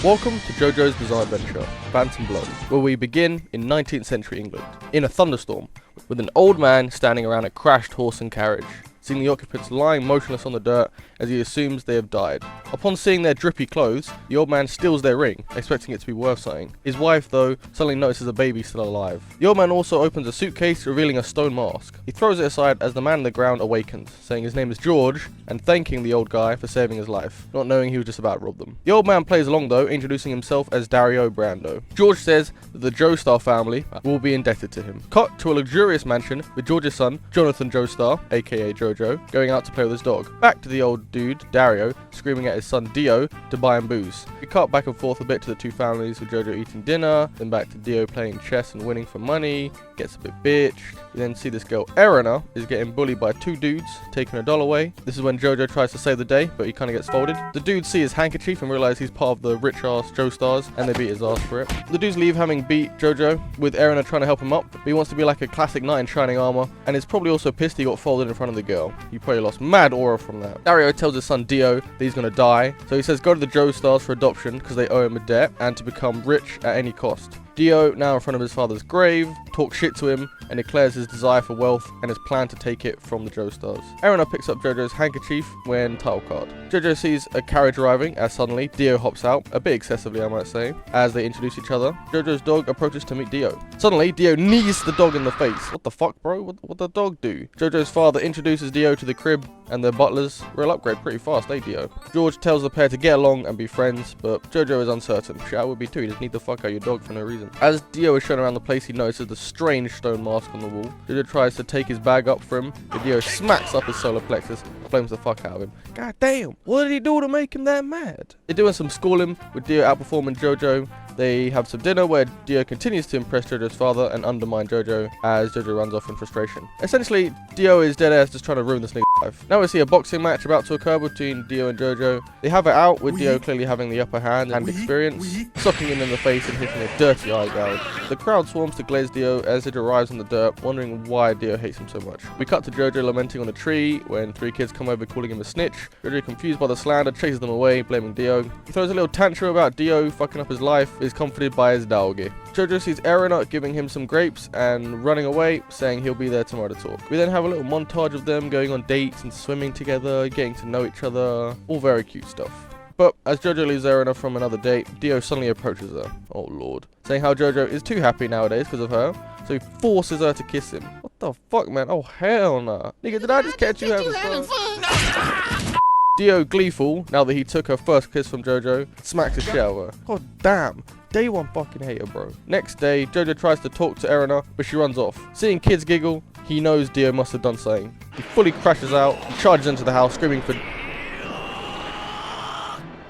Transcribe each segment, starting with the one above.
Welcome to JoJo's Bizarre Adventure, Phantom Blood, where we begin in 19th century England, in a thunderstorm, with an old man standing around a crashed horse and carriage, seeing the occupants lying motionless on the dirt as he assumes they have died. Upon seeing their drippy clothes, the old man steals their ring, expecting it to be worth something. His wife, though, suddenly notices a baby still alive. The old man also opens a suitcase, revealing a stone mask. He throws it aside as the man on the ground awakens, saying his name is George, and thanking the old guy for saving his life, not knowing he was just about to rob them. The old man plays along though, introducing himself as Dario Brando. George says that the Joestar family will be indebted to him. Cut to a luxurious mansion with George's son, Jonathan Joestar, aka Jojo, going out to play with his dog. Back to the old dude, Dario, screaming at his son Dio to buy him booze. We cut back and forth a bit to the two families, with Jojo eating dinner, then back to Dio playing chess and winning for money, gets a bit bitched. We then see this girl Erina is getting bullied by two dudes, taking her doll away. This is when Jojo tries to save the day, but he kind of gets folded. The dudes see his handkerchief and realize he's part of the rich ass Joestars, and they beat his ass for it. The dudes leave having beat Jojo, with Erina trying to help him up, but he wants to be like a classic knight in shining armor, and is probably also pissed he got folded in front of the girl. He probably lost mad aura from that. Dario tells his son Dio that he's gonna die, so he says go to the Joestars for adoption because they owe him a debt, and to become rich at any cost. Dio, now in front of his father's grave, talks shit to him and declares his desire for wealth and his plan to take it from the Joestars. Erina picks up Jojo's handkerchief when title card. Jojo sees a carriage arriving as suddenly Dio hops out, a bit excessively I might say, as they introduce each other. Jojo's dog approaches to meet Dio. Suddenly, Dio knees the dog in the face. What the fuck, bro? What the dog do? Jojo's father introduces Dio to the crib and the butlers. Real upgrade pretty fast, eh Dio? George tells the pair to get along and be friends, but Jojo is uncertain. Shit, I would be too, you just need to fuck out your dog for no reason. As Dio is shown around the place, he notices the strange stone mask on the wall. Jojo tries to take his bag up for him, but Dio smacks up his solar plexus, flames the fuck out of him. God damn, what did he do to make him that mad? They're doing some schooling, with Dio outperforming Jojo. They have some dinner where Dio continues to impress Jojo's father and undermine Jojo as Jojo runs off in frustration. Essentially, Dio is dead ass just trying to ruin this nigga's life. Now we see a boxing match about to occur between Dio and Jojo. They have it out with Dio clearly having the upper hand and experience, socking him in the face and hitting a dirty eye gouge. The crowd swarms to glaze Dio as it arrives in the dirt, wondering why Dio hates him so much. We cut to Jojo lamenting on a tree when three kids come over calling him a snitch. Jojo, confused by the slander, chases them away, blaming Dio. He throws a little tantrum about Dio fucking up his life, is comforted by his doggy. Jojo sees Erina giving him some grapes and running away, saying he'll be there tomorrow to talk. We then have a little montage of them going on dates and swimming together, getting to know each other, all very cute stuff. But as Jojo leaves Erina from another date, Dio suddenly approaches her, oh lord, saying how Jojo is too happy nowadays because of her, so he forces her to kiss him. What the fuck, man? Oh hell nah. Nigga, did I just catch you having fun? Dio, gleeful, now that he took her first kiss from Jojo, smacks the shit out of her. God damn. Day one fucking hater, bro. Next day, Jojo tries to talk to Erina, but she runs off. Seeing kids giggle, he knows Dio must have done something. He fully crashes out and charges into the house, screaming for...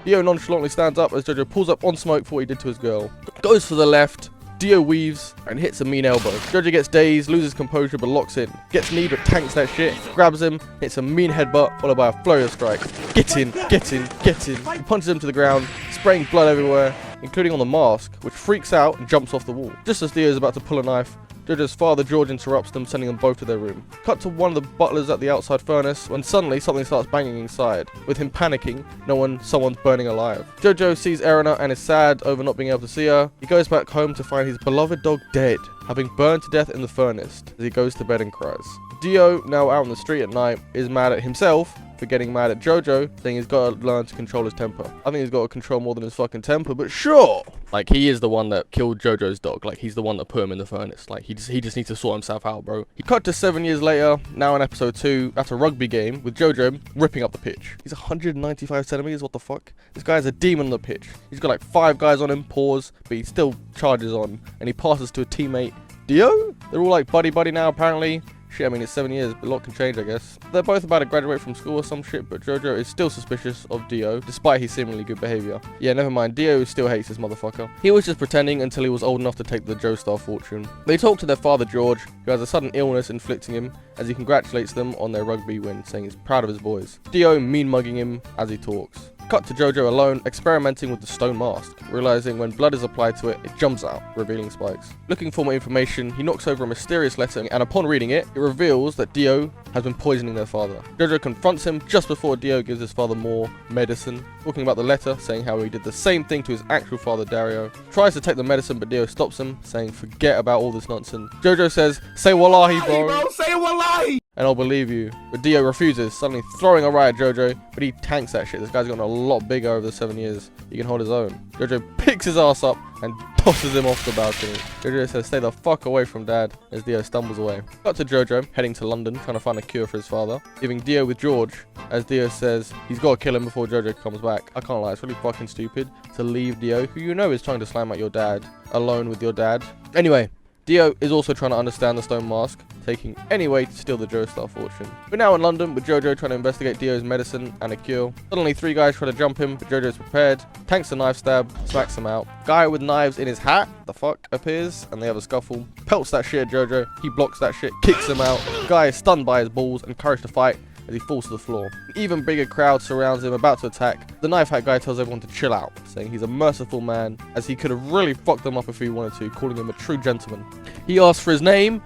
Dio nonchalantly stands up as Jojo pulls up on smoke for what he did to his girl. Goes for the left. Dio weaves and hits a mean elbow. Jojo gets dazed, loses composure but locks in. Gets kneed but tanks that shit. Grabs him, hits a mean headbutt followed by a flurry of strikes. Get in, get in, get in. He punches him to the ground, spraying blood everywhere, including on the mask, which freaks out and jumps off the wall. Just as Dio is about to pull a knife, Jojo's father George interrupts them, sending them both to their room. Cut to one of the butlers at the outside furnace when suddenly something starts banging inside. With him panicking, knowing someone's burning alive. Jojo sees Erina and is sad over not being able to see her. He goes back home to find his beloved dog dead, having burned to death in the furnace, as he goes to bed and cries. Dio, now out on the street at night, is mad at himself for getting mad at Jojo, saying he's got to learn to control his temper. I think he's got to control more than his fucking temper, but sure! Like, he is the one that killed Jojo's dog. Like, he's the one that put him in the furnace. Like, he just needs to sort himself out, bro. He cut to 7 years later, now in episode 2, at a rugby game, with Jojo ripping up the pitch. He's 195 centimeters, what the fuck? This guy is a demon on the pitch. He's got like 5 guys on him, pause, but he still charges on, and he passes to a teammate, Dio? They're all like buddy now, apparently. Shit, I mean, it's 7 years, but a lot can change, I guess. They're both about to graduate from school or some shit, but Jojo is still suspicious of Dio, despite his seemingly good behavior. Yeah, never mind, Dio still hates this motherfucker. He was just pretending until he was old enough to take the Joestar fortune. They talk to their father, George, who has a sudden illness inflicting him, as he congratulates them on their rugby win, saying he's proud of his boys. Dio mean-mugging him as he talks. Cut to JoJo alone, experimenting with the stone mask, realizing when blood is applied to it, it jumps out, revealing spikes. Looking for more information, he knocks over a mysterious letter, and upon reading it, it reveals that Dio has been poisoning their father. JoJo confronts him just before Dio gives his father more medicine, talking about the letter, saying how he did the same thing to his actual father Dario. Tries to take the medicine, but Dio stops him, saying forget about all this nonsense. JoJo says, say wallahi, bro. Say wallahi! And I'll believe you. But Dio refuses, suddenly throwing a right at JoJo, but he tanks that shit. This guy's gotten a lot bigger over the 7 years. He can hold his own. JoJo picks his ass up and tosses him off the balcony. JoJo says, stay the fuck away from dad, as Dio stumbles away. Cut to JoJo, heading to London, trying to find a cure for his father, leaving Dio with George, as Dio says he's got to kill him before JoJo comes back. I can't lie, it's really fucking stupid to leave Dio, who you know is trying to slam at your dad, alone with your dad. Anyway, Dio is also trying to understand the stone mask, taking any way to steal the Joestar fortune. We're now in London with JoJo trying to investigate Dio's medicine and a cure. Suddenly 3 guys try to jump him, but JoJo's prepared, tanks a knife stab, smacks him out. Guy with knives in his hat, the fuck, appears, and they have a scuffle. Pelts that shit at JoJo, he blocks that shit, kicks him out. Guy is stunned by his balls, encouraged to fight, as he falls to the floor. An even bigger crowd surrounds him, about to attack. The knife hat guy tells everyone to chill out, saying he's a merciful man, as he could have really fucked them up if he wanted to, calling him a true gentleman. He asks for his name,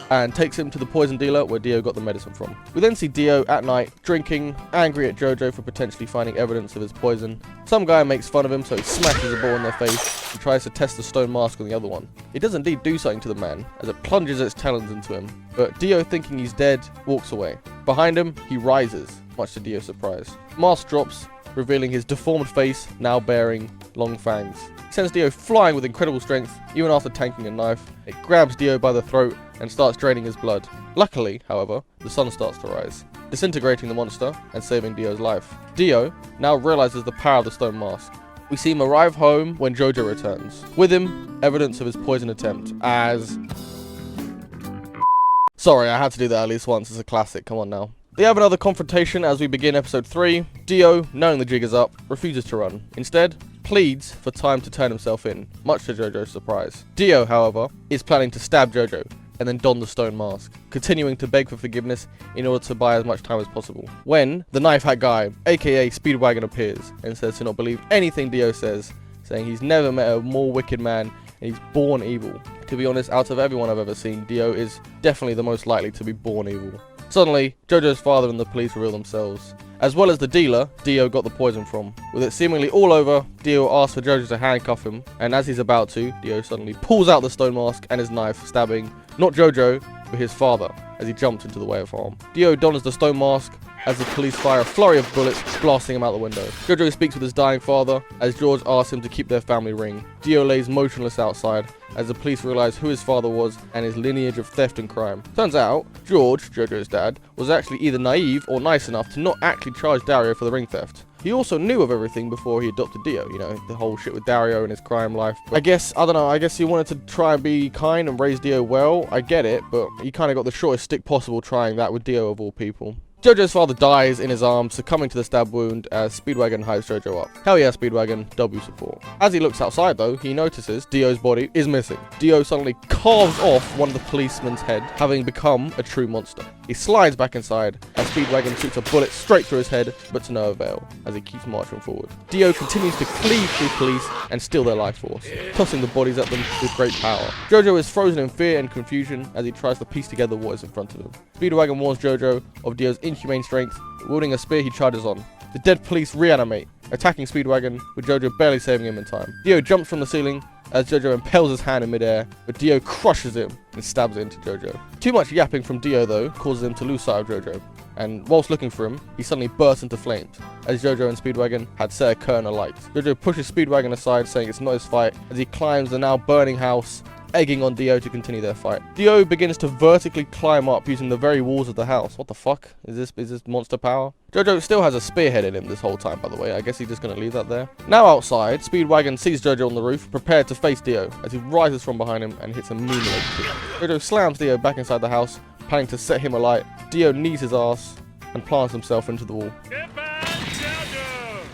and takes him to the poison dealer where Dio got the medicine from. We then see Dio at night, drinking, angry at JoJo for potentially finding evidence of his poison. Some guy makes fun of him, so he smashes a ball in their face and tries to test the stone mask on the other one. It does indeed do something to the man, as it plunges its talons into him, but Dio, thinking he's dead, walks away. Behind him, he rises, much to Dio's surprise. Mask drops, revealing his deformed face, now bearing long fangs. Sends Dio flying with incredible strength, even after tanking a knife. It grabs Dio by the throat and starts draining his blood. Luckily, however, the sun starts to rise, disintegrating the monster and saving Dio's life. Dio now realizes the power of the stone mask. We see him arrive home when JoJo returns. With him, evidence of his poison attempt, as... Sorry, I had to do that at least once, it's a classic, come on now. They have another confrontation as we begin episode 3. Dio, knowing the jig is up, refuses to run. Instead, pleads for time to turn himself in, much to JoJo's surprise. Dio, however, is planning to stab JoJo and then don the stone mask, continuing to beg for forgiveness in order to buy as much time as possible. When the knife hat guy, aka Speedwagon, appears and says to not believe anything Dio says, saying he's never met a more wicked man and he's born evil. To be honest, out of everyone I've ever seen, Dio is definitely the most likely to be born evil. Suddenly, JoJo's father and the police reveal themselves. As well as the dealer, Dio got the poison from. With it seemingly all over, Dio asks for JoJo to handcuff him, and as he's about to, Dio suddenly pulls out the stone mask and his knife, stabbing not JoJo, but his father, as he jumps into the way of harm. Dio dons the stone mask, as the police fire a flurry of bullets, blasting him out the window. JoJo speaks with his dying father, as George asks him to keep their family ring. Dio lays motionless outside, as the police realize who his father was and his lineage of theft and crime. Turns out, George, JoJo's dad, was actually either naive or nice enough to not actually charge Dario for the ring theft. He also knew of everything before he adopted Dio, you know, the whole shit with Dario and his crime life. But I guess he wanted to try and be kind and raise Dio well. I get it, but he kind of got the shortest stick possible trying that with Dio of all people. JoJo's father dies in his arms, succumbing to the stab wound as Speedwagon hypes JoJo up. Hell yeah, Speedwagon, W support. As he looks outside though, he notices Dio's body is missing. Dio suddenly carves off one of the policeman's head, having become a true monster. He slides back inside as Speedwagon shoots a bullet straight through his head, but to no avail, as he keeps marching forward. Dio continues to cleave through police and steal their life force, tossing the bodies at them with great power. JoJo is frozen in fear and confusion as he tries to piece together what is in front of him. Speedwagon warns JoJo of Dio's inhumane strength. Wielding a spear, he charges on. The dead police reanimate, attacking Speedwagon, with JoJo barely saving him in time. Dio jumps from the ceiling as JoJo impales his hand in midair, but Dio crushes him and stabs it into JoJo. Too much yapping from Dio though causes him to lose sight of JoJo, and whilst looking for him, he suddenly bursts into flames, as JoJo and Speedwagon had set a curtain alight. JoJo pushes Speedwagon aside, saying it's not his fight, as he climbs the now burning house, egging on Dio to continue their fight. Dio begins to vertically climb up using the very walls of the house. What the fuck? Is this monster power? JoJo still has a spearhead in him this whole time, by the way. I guess he's just gonna leave that there. Now outside, Speedwagon sees JoJo on the roof, prepared to face Dio, as he rises from behind him and hits a moonlight kick. JoJo slams Dio back inside the house, planning to set him alight. Dio knees his ass and plants himself into the wall. Get back,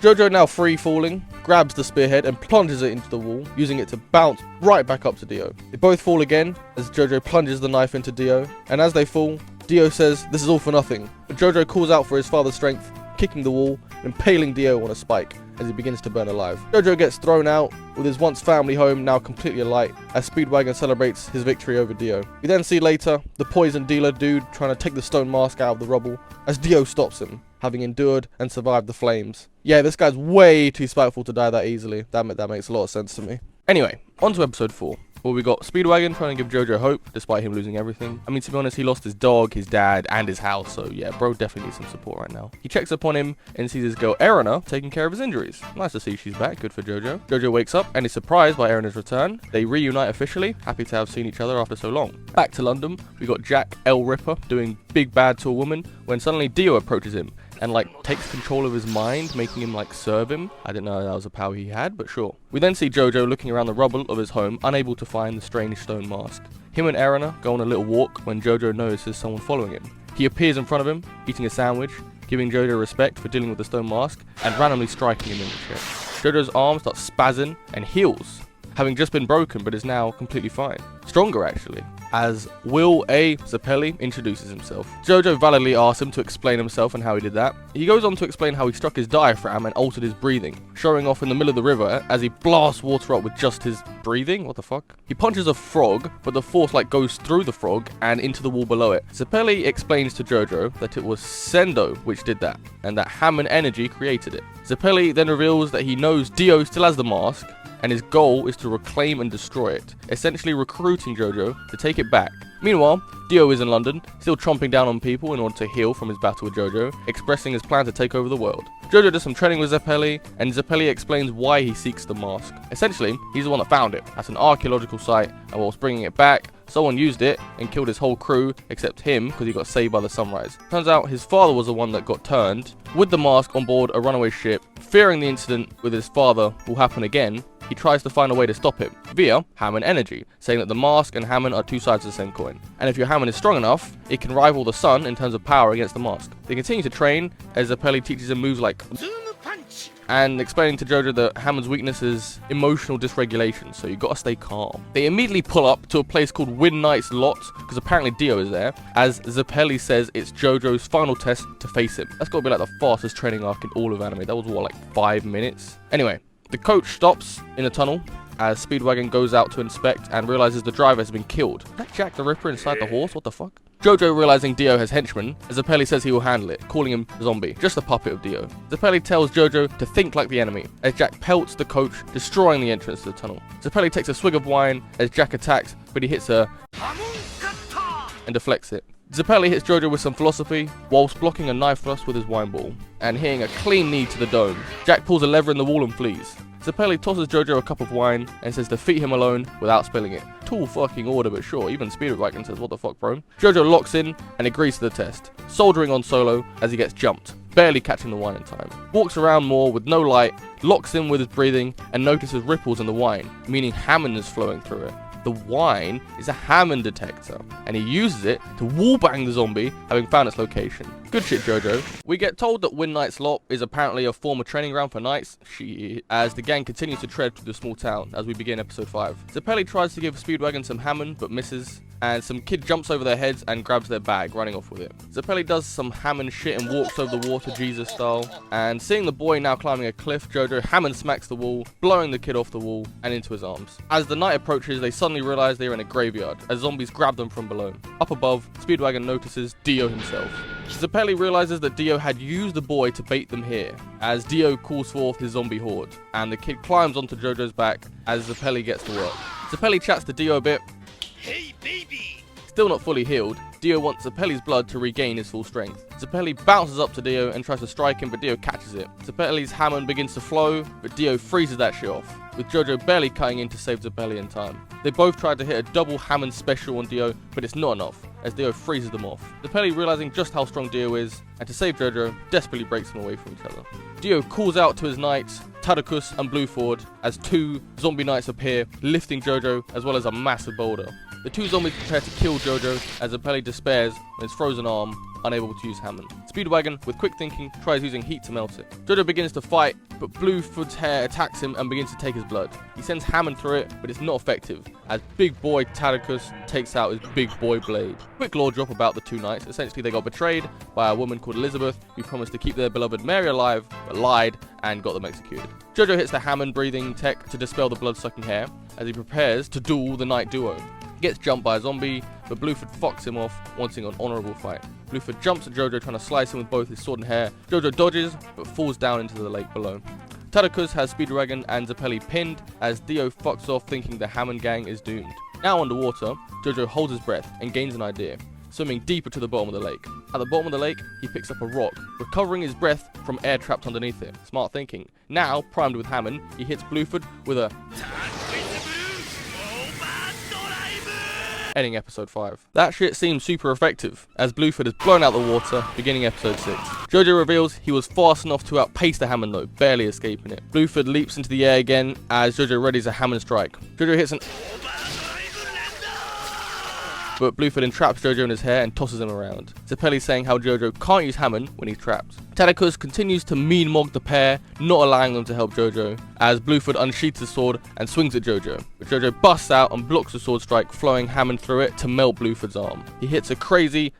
JoJo, now free falling, grabs the spearhead and plunges it into the wall, using it to bounce right back up to Dio. They both fall again as JoJo plunges the knife into Dio, and as they fall, Dio says this is all for nothing, but JoJo calls out for his father's strength kicking the wall and impaling Dio on a spike as he begins to burn alive. JoJo gets thrown out, with his once family home now completely alight, as Speedwagon celebrates his victory over Dio. We then see later the poison dealer dude trying to take the stone mask out of the rubble, as Dio stops him, having endured and survived the flames. Yeah, this guy's way too spiteful to die that easily. That makes a lot of sense to me. Anyway, on to episode 4. Well, we got Speedwagon trying to give JoJo hope, despite him losing everything. I mean, to be honest, he lost his dog, his dad, and his house, so yeah, bro definitely needs some support right now. He checks upon him and sees his girl Erina taking care of his injuries. Nice to see she's back, good for JoJo. JoJo wakes up and is surprised by Erina's return. They reunite officially, happy to have seen each other after so long. Back to London, we got Jack El Ripper doing big bad to a woman, when suddenly Dio approaches him and takes control of his mind, making him serve him. I didn't know that was a power he had, but sure. We then see JoJo looking around the rubble of his home, unable to find the strange stone mask. Him and Erina go on a little walk when JoJo notices someone following him. He appears in front of him, eating a sandwich, giving JoJo respect for dealing with the stone mask, and randomly striking him in the chest. JoJo's arm starts spazzing and heals, having just been broken but is now completely fine. Stronger actually, as Will A. Zeppeli introduces himself. JoJo validly asks him to explain himself and how he did that. He goes on to explain how he struck his diaphragm and altered his breathing, showing off in the middle of the river as he blasts water up with just his breathing. What the fuck? He punches a frog, but the force goes through the frog and into the wall below it. Zeppeli explains to JoJo that it was Sendo which did that, and that Hammond energy created it. Zeppeli then reveals that he knows Dio still has the mask, and his goal is to reclaim and destroy it, essentially recruiting JoJo to take it back. Meanwhile, Dio is in London, still chomping down on people in order to heal from his battle with JoJo, expressing his plan to take over the world. JoJo does some training with Zeppeli, and Zeppeli explains why he seeks the mask. Essentially, he's the one that found it at an archaeological site, and whilst bringing it back, someone used it and killed his whole crew except him because he got saved by the sunrise. Turns out his father was the one that got turned with the mask on board a runaway ship. Fearing the incident with his father will happen again, he tries to find a way to stop him via Hammond energy, saying that the mask and Hammond are two sides of the same coin. And if your Hammond is strong enough, it can rival the sun in terms of power against the mask. They continue to train as Zeppeli teaches him moves like Zoom Punch, and explaining to JoJo that Hammond's weakness is emotional dysregulation, so you gotta stay calm. They immediately pull up to a place called Win Knight's Lot, because apparently Dio is there, as Zeppeli says it's JoJo's final test to face him. That's gotta be the fastest training arc in all of anime. That was what, 5 minutes? Anyway, the coach stops in a tunnel as Speedwagon goes out to inspect and realizes the driver has been killed. Is that Jack the Ripper inside the horse? What the fuck? JoJo realizing Dio has henchmen, as Zeppeli says he will handle it, calling him Zombie, just a puppet of Dio. Zeppeli tells JoJo to think like the enemy, as Jack pelts the coach, destroying the entrance to the tunnel. Zeppeli takes a swig of wine as Jack attacks, but he hits her and deflects it. Zeppeli hits JoJo with some philosophy, whilst blocking a knife thrust with his wine ball, and hitting a clean knee to the dome. Jack pulls a lever in the wall and flees. Zeppeli tosses JoJo a cup of wine and says to defeat him alone without spilling it. Tall fucking order, but sure, even Speedwagon says what the fuck, bro. JoJo locks in and agrees to the test, soldiering on solo as he gets jumped, barely catching the wine in time. Walks around more with no light, locks in with his breathing, and notices ripples in the wine, meaning Hammond is flowing through it. The wine is a Hammond detector, and he uses it to wallbang the zombie, having found its location. Good shit, JoJo. We get told that Win Knight's Lot is apparently a former training ground for knights, as the gang continues to tread through the small town as we begin episode 5. Zeppeli tries to give Speedwagon some Hammond, but misses, and some kid jumps over their heads and grabs their bag, running off with it. Zeppeli does some Hammond shit and walks over the water Jesus style, and seeing the boy now climbing a cliff, JoJo Hammond smacks the wall, blowing the kid off the wall and into his arms. As the night approaches, they suddenly realize they are in a graveyard, as zombies grab them from below. Up above, Speedwagon notices Dio himself. Zeppeli realizes that Dio had used the boy to bait them here, as Dio calls forth his zombie horde, and the kid climbs onto JoJo's back as Zeppeli gets to work. Zeppeli chats to Dio a bit. Hey, baby! Still not fully healed, Dio wants Zeppeli's blood to regain his full strength. Zeppeli bounces up to Dio and tries to strike him, but Dio catches it. Zeppeli's Hammond begins to flow, but Dio freezes that shit off, with JoJo barely cutting in to save Zeppeli in time. They both tried to hit a double Hammond special on Dio, but it's not enough, as Dio freezes them off. Zeppeli realizing just how strong Dio is, and to save JoJo, desperately breaks them away from each other. Dio calls out to his knights, Tadacus and Blueford, as two zombie knights appear, lifting JoJo as well as a massive boulder. The two zombies prepare to kill JoJo as Zeppeli despairs on his frozen arm, unable to use Hammond. Speedwagon, with quick thinking, tries using heat to melt it. JoJo begins to fight, but Bluefoot's hair attacks him and begins to take his blood. He sends Hammond through it, but it's not effective, as big boy Tadicus takes out his big boy blade. Quick lore drop about the two knights. Essentially, they got betrayed by a woman called Elizabeth, who promised to keep their beloved Mary alive, but lied and got them executed. JoJo hits the Hammond breathing tech to dispel the blood-sucking hair, as he prepares to duel the knight duo. He gets jumped by a zombie, but Bluefoot fucks him off, wanting an honourable fight. Bluefoot jumps at JoJo, trying to slice him with both his sword and hair. JoJo dodges, but falls down into the lake below. Tadicus has Speedwagon and Zeppeli pinned, as Dio fucks off, thinking the Hammond gang is doomed. Now underwater, JoJo holds his breath and gains an idea, swimming deeper to the bottom of the lake. At the bottom of the lake, he picks up a rock, recovering his breath from air trapped underneath it. Smart thinking. Now, primed with Hammond, he hits Bluefoot with a... ending episode 5. That shit seems super effective, as Bluefoot is blown out the water, beginning episode 6. JoJo reveals he was fast enough to outpace the Hammond though, barely escaping it. Bluefoot leaps into the air again as JoJo readies a Hammond strike. JoJo hits an... but Bluefoot entraps JoJo in his hair and tosses him around. Zeppeli saying how JoJo can't use Hammond when he's trapped. Tadicus continues to mean-mog the pair, not allowing them to help JoJo, as Bluefoot unsheathes his sword and swings at JoJo. But JoJo busts out and blocks the sword strike, flowing Hammond through it to melt Bluefoot's arm. He hits a crazy...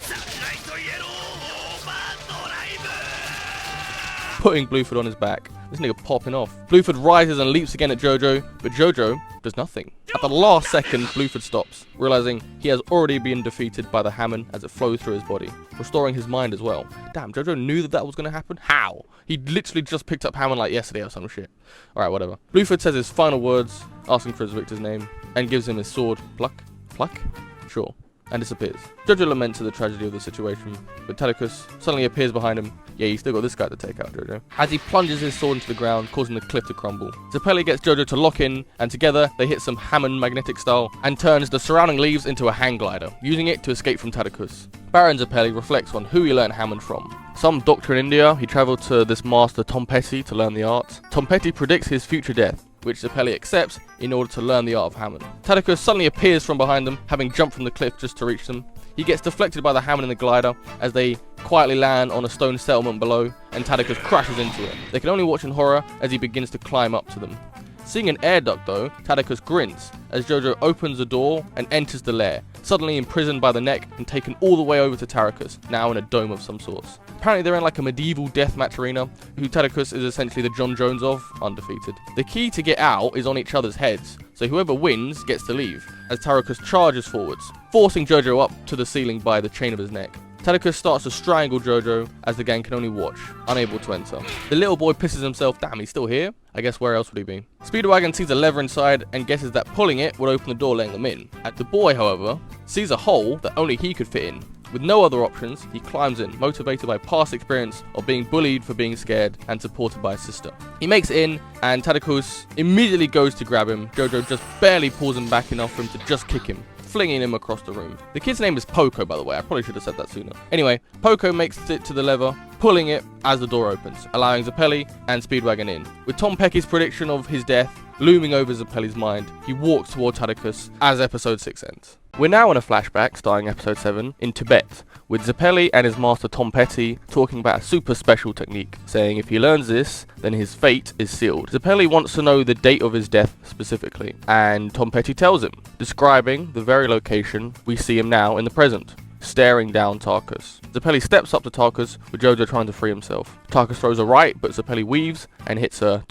putting Bluefoot on his back. This nigga popping off. Bluefoot rises and leaps again at JoJo, but JoJo does nothing. At the last second, Bluefoot stops, realizing he has already been defeated by the Hammond as it flows through his body, restoring his mind as well. Damn, JoJo knew that was going to happen? How? He literally just picked up Hammond like yesterday or some shit. Alright, whatever. Bluefoot says his final words, asking for his victor's name, and gives him his sword. Pluck? Pluck? Sure. And disappears. JoJo laments at the tragedy of the situation, but Tadicus suddenly appears behind him. Yeah, you still got this guy to take out, JoJo. As he plunges his sword into the ground, causing the cliff to crumble. Zeppeli gets JoJo to lock in, and together they hit some Hammond magnetic style, and turns the surrounding leaves into a hang glider, using it to escape from Tadicus. Baron Zeppeli reflects on who he learned Hammond from. Some doctor in India, he travelled to this master Tom Petty to learn the art. Tom Petty predicts his future death, which Zeppeli accepts in order to learn the art of Hammond. Tadicus suddenly appears from behind them, having jumped from the cliff just to reach them. He gets deflected by the Hammond in the glider as they quietly land on a stone settlement below, and Tadicus crashes into it. They can only watch in horror as he begins to climb up to them. Seeing an air duct though, Tadicus grins as JoJo opens the door and enters the lair, suddenly imprisoned by the neck and taken all the way over to Tadicus, now in a dome of some sorts. Apparently they're in like a medieval deathmatch arena, who Tadicus is essentially the John Jones of, undefeated. The key to get out is on each other's heads, so whoever wins gets to leave, as Tadicus charges forwards, forcing JoJo up to the ceiling by the chain of his neck. Tadicus starts to strangle JoJo as the gang can only watch, unable to enter. The little boy pisses himself, damn, he's still here? I guess where else would he be? Speedwagon sees a lever inside and guesses that pulling it would open the door, letting them in. The boy, however, sees a hole that only he could fit in. With no other options, he climbs in, motivated by past experience of being bullied for being scared and supported by his sister. He makes it in, and Tadicus immediately goes to grab him. JoJo just barely pulls him back enough for him to just kick him, flinging him across the room. The kid's name is Poco, by the way. I probably should have said that sooner. Anyway, Poco makes it to the lever, pulling it as the door opens, allowing Zeppeli and Speedwagon in. With Tom Petty's prediction of his death looming over Zeppeli's mind, he walks toward Tadicus as episode 6 ends. We're now in a flashback starting episode 7 in Tibet, with Zeppeli and his master Tom Petty talking about a super special technique, saying if he learns this, then his fate is sealed. Zeppeli wants to know the date of his death specifically, and Tom Petty tells him, describing the very location we see him now in the present, staring down Tarkus. Zeppeli steps up to Tarkus, with JoJo trying to free himself. Tarkus throws a right, but Zeppeli weaves and hits a...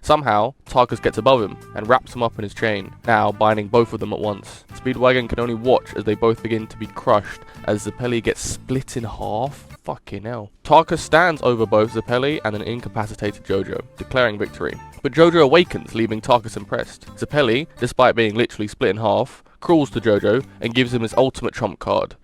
Somehow, Tarkus gets above him and wraps him up in his chain, now binding both of them at once. Speedwagon can only watch as they both begin to be crushed as Zeppeli gets split in half. Fucking hell. Tarkus stands over both Zeppeli and an incapacitated JoJo, declaring victory. But JoJo awakens, leaving Tarkus impressed. Zeppeli, despite being literally split in half, crawls to JoJo and gives him his ultimate trump card.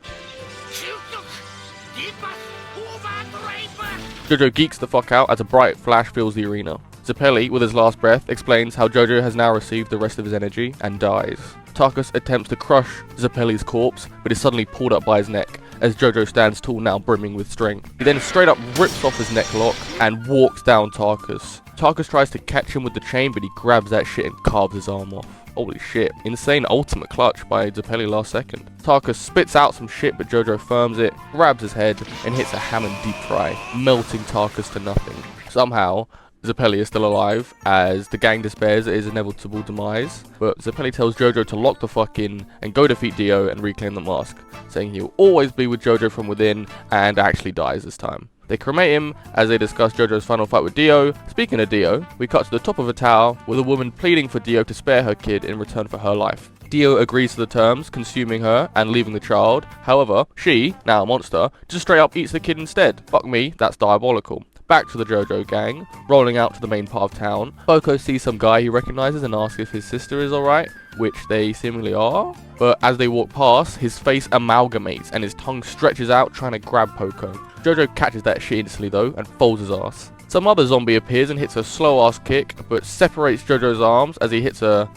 JoJo geeks the fuck out as a bright flash fills the arena. Zeppeli, with his last breath, explains how JoJo has now received the rest of his energy and dies. Tarkus attempts to crush Zeppeli's corpse, but is suddenly pulled up by his neck, as JoJo stands tall, now brimming with strength. He then straight up rips off his neck lock and walks down Tarkus. Tarkus tries to catch him with the chain, but he grabs that shit and carves his arm off. Holy shit. Insane ultimate clutch by Zeppeli last second. Tarkus spits out some shit, but JoJo firms it, grabs his head, and hits a Hammond deep fry, melting Tarkus to nothing. Somehow, Zeppeli is still alive, as the gang despairs at his inevitable demise, but Zeppeli tells JoJo to lock the fuck in and go defeat Dio and reclaim the mask, saying he'll always be with JoJo from within, and actually dies this time. They cremate him as they discuss JoJo's final fight with Dio. Speaking of Dio, we cut to the top of a tower with a woman pleading for Dio to spare her kid in return for her life. Dio agrees to the terms, consuming her and leaving the child. However, she, now a monster, just straight up eats the kid instead. Fuck me, that's diabolical. Back to the JoJo gang, rolling out to the main part of town. Poco sees some guy he recognizes and asks if his sister is alright, which they seemingly are. But as they walk past, his face amalgamates and his tongue stretches out trying to grab Poco. JoJo catches that shit instantly though and folds his ass. Some other zombie appears and hits a slow ass kick, but separates JoJo's arms as he hits a...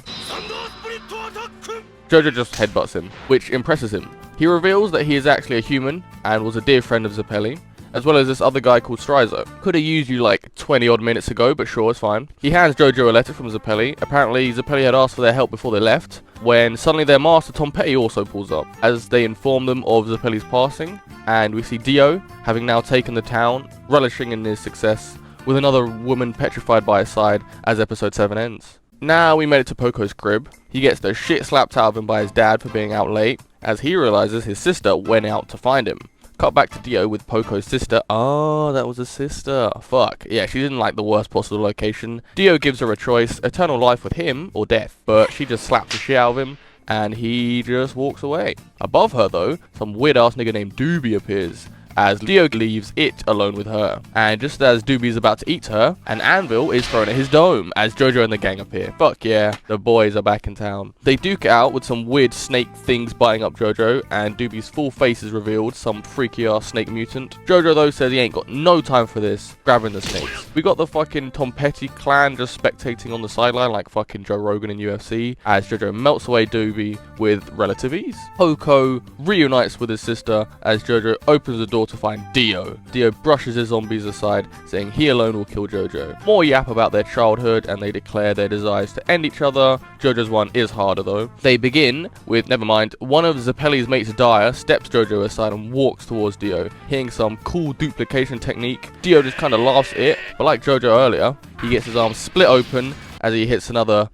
JoJo just headbutts him, which impresses him. He reveals that he is actually a human and was a dear friend of Zeppeli, as well as this other guy called Strizo. Could have used you like 20 odd minutes ago, but sure, it's fine. He hands JoJo a letter from Zeppeli. Apparently, Zeppeli had asked for their help before they left, when suddenly their master Tom Petty also pulls up, as they inform them of Zeppeli's passing, and we see Dio, having now taken the town, relishing in his success, with another woman petrified by his side as episode 7 ends. Now we made it to Poco's crib. He gets the shit slapped out of him by his dad for being out late, as he realizes his sister went out to find him. Cut back to Dio with Poco's sister. Oh, that was a sister. Fuck. Yeah, she's in like the worst possible location. Dio gives her a choice, eternal life with him or death. But she just slaps the shit out of him and he just walks away. Above her though, some weird ass nigga named Doobie appears, as Dio leaves it alone with her. And just as Doobie's about to eat her, an anvil is thrown at his dome as JoJo and the gang appear. Fuck yeah, the boys are back in town. They duke it out with some weird snake things biting up JoJo, and Doobie's full face is revealed, some freaky ass snake mutant. JoJo though says he ain't got no time for this, grabbing the snakes. We got the fucking Tom Petty clan just spectating on the sideline like fucking Joe Rogan in UFC, as JoJo melts away Doobie with relative ease. Poco reunites with his sister as JoJo opens the door to find Dio. Dio brushes his zombies aside, saying he alone will kill JoJo. More yap about their childhood, and they declare their desires to end each other. JoJo's one is harder though. They begin with, never mind, one of Zeppeli's mates, Dyer, steps JoJo aside and walks towards Dio, hitting some cool duplication technique. Dio just kinda laughs at it, but like JoJo earlier, he gets his arms split open as he hits another.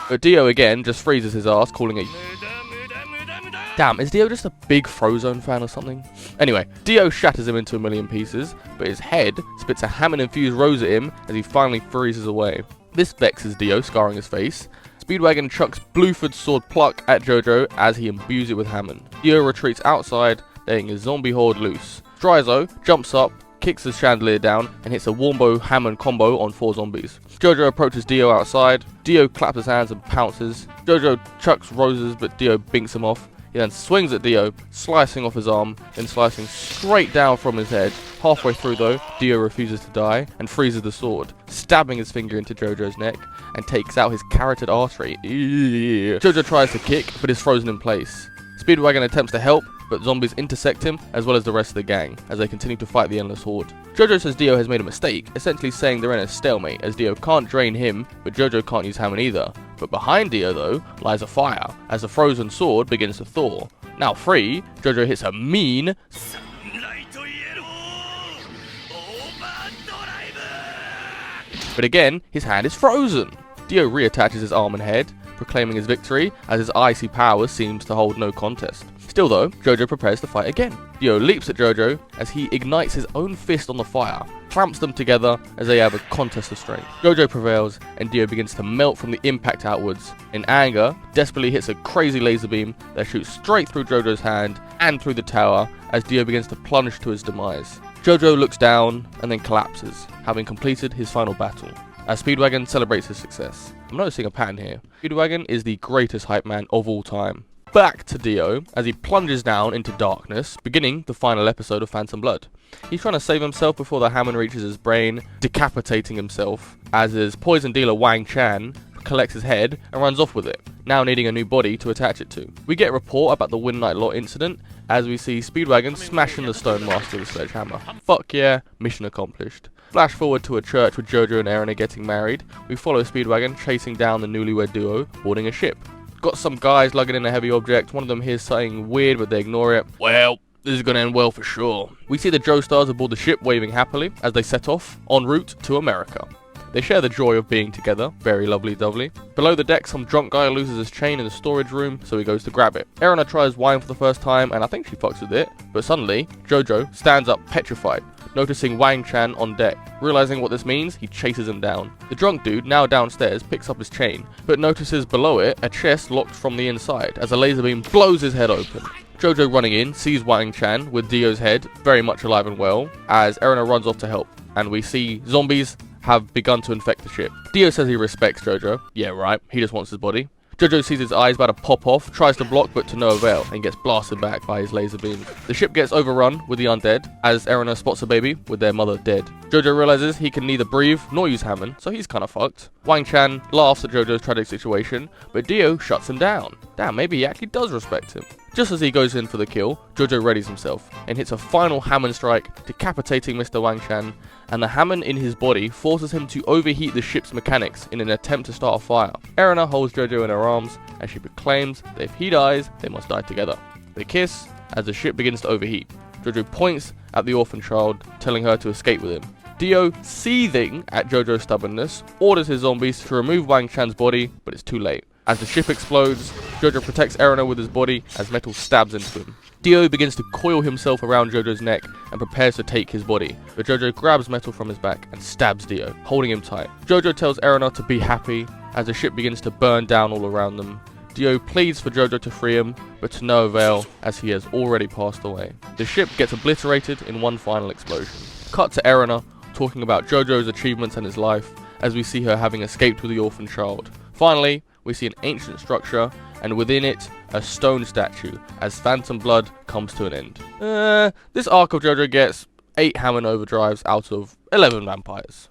But Dio again just freezes his ass, calling it... Damn, is Dio just a big Frozone fan or something? Anyway, Dio shatters him into a million pieces, but his head spits a Hammond-infused rose at him as he finally freezes away. This vexes Dio, scarring his face. Speedwagon chucks Bluford's sword pluck at JoJo as he imbues it with Hammond. Dio retreats outside, letting his zombie horde loose. Strizo jumps up, kicks the chandelier down, and hits a Wombo Hammond combo on 4 zombies. JoJo approaches Dio outside. Dio claps his hands and pounces. JoJo chucks roses, but Dio binks him off. He then swings at Dio, slicing off his arm, then slicing straight down from his head. Halfway through though, Dio refuses to die and freezes the sword, stabbing his finger into JoJo's neck and takes out his carotid artery. JoJo tries to kick, but is frozen in place. Speedwagon attempts to help, but zombies intersect him, as well as the rest of the gang, as they continue to fight the Endless Horde. JoJo says Dio has made a mistake, essentially saying they're in a stalemate, as Dio can't drain him, but JoJo can't use Hammond either. But behind Dio, though, lies a fire, as the frozen sword begins to thaw. Now free, JoJo hits a mean... But again, his hand is frozen. Dio reattaches his arm and head, proclaiming his victory, as his icy power seems to hold no contest. Still though, JoJo prepares to fight again. Dio leaps at JoJo as he ignites his own fist on the fire, clamps them together as they have a contest of strength. JoJo prevails and Dio begins to melt from the impact outwards. In anger, desperately hits a crazy laser beam that shoots straight through JoJo's hand and through the tower as Dio begins to plunge to his demise. JoJo looks down and then collapses, having completed his final battle, as Speedwagon celebrates his success. I'm noticing a pattern here. Speedwagon is the greatest hype man of all time. Back to Dio as he plunges down into darkness, beginning the final episode of Phantom Blood. He's trying to save himself before the Hammond reaches his brain, decapitating himself, as his poison dealer Wang Chan collects his head and runs off with it, now needing a new body to attach it to. We get a report about the Win Night Lot incident as we see Speedwagon smashing the Stone Master with a sledgehammer. Fuck yeah, mission accomplished. Flash forward to a church with JoJo and Eren are getting married. We follow Speedwagon chasing down the newlywed duo boarding a ship. Got some guys lugging in a heavy object. One of them hears something weird, but they ignore it. Well, this is gonna end well for sure. We see the Joestars aboard the ship waving happily as they set off en route to America. They share the joy of being together. Very lovely dovely. Below the deck, some drunk guy loses his chain in the storage room, so he goes to grab it. Erina tries wine for the first time, and I think she fucks with it, but suddenly, JoJo stands up petrified, noticing Wang Chan on deck. Realizing what this means, he chases him down. The drunk dude, now downstairs, picks up his chain, but notices below it a chest locked from the inside as a laser beam blows his head open. JoJo running in sees Wang Chan with Dio's head very much alive and well as Erina runs off to help, and we see zombies have begun to infect the ship. Dio says he respects JoJo. Yeah, right, he just wants his body. JoJo sees his eyes about to pop off, tries to block but to no avail, and gets blasted back by his laser beam. The ship gets overrun with the undead as Erina spots a baby with their mother dead. JoJo realizes he can neither breathe nor use Hammond, so he's kinda fucked. Wang Chan laughs at JoJo's tragic situation, but Dio shuts him down. Damn, maybe he actually does respect him. Just as he goes in for the kill, JoJo readies himself and hits a final Hammond strike, decapitating Mr. Wang Chan, and the Hammond in his body forces him to overheat the ship's mechanics in an attempt to start a fire. Erina holds JoJo in her arms as she proclaims that if he dies, they must die together. They kiss as the ship begins to overheat. JoJo points at the orphan child, telling her to escape with him. Dio, seething at JoJo's stubbornness, orders his zombies to remove Wang Chan's body, but it's too late. As the ship explodes, JoJo protects Erina with his body as metal stabs into him. Dio begins to coil himself around JoJo's neck and prepares to take his body, but JoJo grabs metal from his back and stabs Dio, holding him tight. JoJo tells Erina to be happy as the ship begins to burn down all around them. Dio pleads for JoJo to free him, but to no avail as he has already passed away. The ship gets obliterated in one final explosion. Cut to Erina talking about JoJo's achievements and his life as we see her having escaped with the orphan child. Finally, we see an ancient structure, and within it, a stone statue, as Phantom Blood comes to an end. This arc of JoJo gets 8 Hammond overdrives out of 11 vampires.